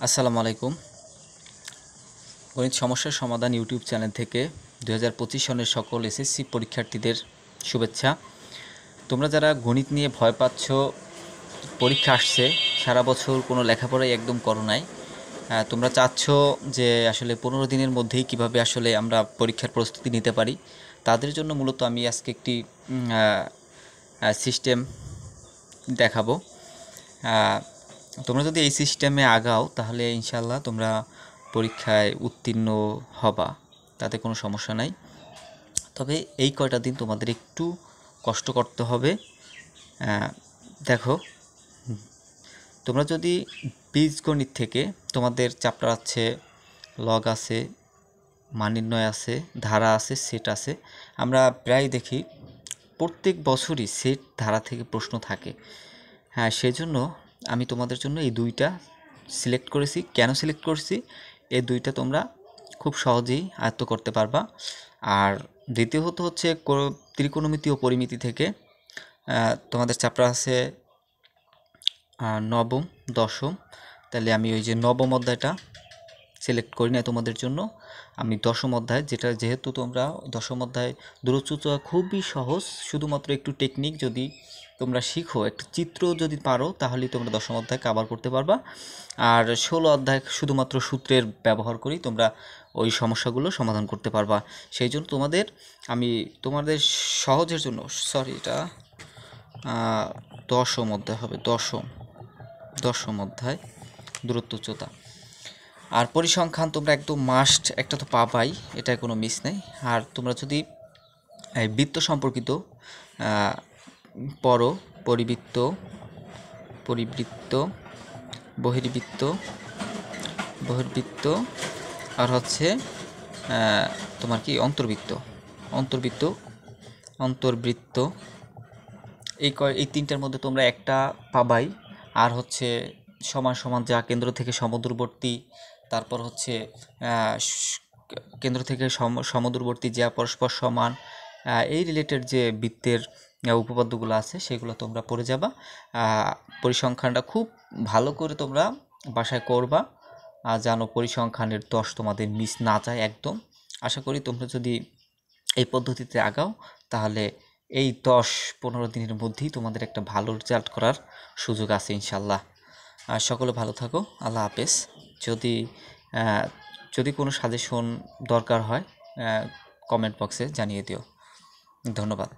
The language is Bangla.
আসসালামু আলাইকুম। গণিত সমস্যার সমাধান ইউটিউব চ্যানেল থেকে 2025 সনের সকল এসএসসি পরীক্ষার্থীদের শুভেচ্ছা। তোমরা যারা গণিত নিয়ে ভয় পাচ্ছ, পরীক্ষা আসছে, সারা বছর কোনো লেখাপড়াই একদম করো নাই, তোমরা চাচ্ছ যে আসলে 15 দিনের মধ্যেই কিভাবে আসলে আমরা পরীক্ষার প্রস্তুতি নিতে পারি, তাদের জন্য মূলত আমি আজকে একটি সিস্টেম দেখাবো। তোমরা যদি এই সিস্টেমে আগাও তাহলে ইনশাল্লাহ তোমরা পরীক্ষায় উত্তীর্ণ হবা, তাতে কোনো সমস্যা নাই। তবে এই কয়টা দিন তোমাদের একটু কষ্ট করতে হবে। দেখো, তোমরা যদি বীজগণিত থেকে তোমাদের চ্যাপ্টার আছে, লগ আছে, মান নির্ণয় আছে, ধারা আছে, সেট আছে। আমরা প্রায় দেখি প্রত্যেক বছরই সেট ধারা থেকে প্রশ্ন থাকে। সেজন্য আমি তোমাদের জন্য এই দুইটা সিলেক্ট করেছি। কেন সিলেক্ট করেছি? এই দুইটা তোমরা খুব সহজেই আয়ত্ত করতে পারবা। আর দ্বিতীয়ত হচ্ছে ত্রিকোণমিতি ও পরিমিতি থেকে তোমাদের চ্যাপ্টার আছে নবম, দশম। তাহলে আমি ওই যে নবম অধ্যায়টা সিলেক্ট করি না তোমাদের জন্য, আমি দশম অধ্যায়, যেহেতু তোমরা দশম অধ্যায় দূরচ্যুতা খুবই সহজ, শুধুমাত্র একটু টেকনিক যদি তোমরা শিখো, একটা চিত্র যদি পারো, তাহলেই তোমরা দশম অধ্যায় কভার করতে পারবা। আর 16 অধ্যায় শুধুমাত্র সূত্রের ব্যবহার করি তোমরা ওই সমস্যাগুলো সমাধান করতে পারবা। সেই জন্য তোমাদের সহজের জন্য, সরি, এটা দশম অধ্যায় হবে, দশম অধ্যায় দূরত্বচ্যুতা। আর পরিসংখ্যান তোমরা একদম মাস্ট, একটা তো পাবাই, এটাই কোনো মিস নেই। আর তোমরা যদি বৃত্ত সম্পর্কিত পড়ো, পরিবৃত্ত, বহির্বৃত্ত আর হচ্ছে তোমার কি অন্তর্বৃত্ত, এই তিনটার মধ্যে তোমরা একটা পাবাই। আর হচ্ছে সমান সমান যা কেন্দ্র থেকে সমদূরবর্তী, তারপর হচ্ছে কেন্দ্র থেকে সমদূরবর্তী যা পরস্পর সমান, এই রিলেটেড যে বৃত্তের উপপাদ্যগুলো আছে সেগুলো তোমরা পড়ে যাবা। পরিসংখ্যানটা খুব ভালো করে তোমরা বাসায় করবা, জানো পরিসংখ্যানের 10 তোমাদের মিস না যায় একদম। আশা করি তোমরা যদি এই পদ্ধতিতে আগাও তাহলে এই 10-15 দিনের মধ্যেই তোমাদের একটা ভালো রেজাল্ট করার সুযোগ আছে ইনশাল্লাহ। আর সকলে ভালো থাকো, আল্লাহ হাফেজ। যদি কোনো সাজেশন দরকার হয় কমেন্ট বক্সে জানিয়ে দিও। ধন্যবাদ।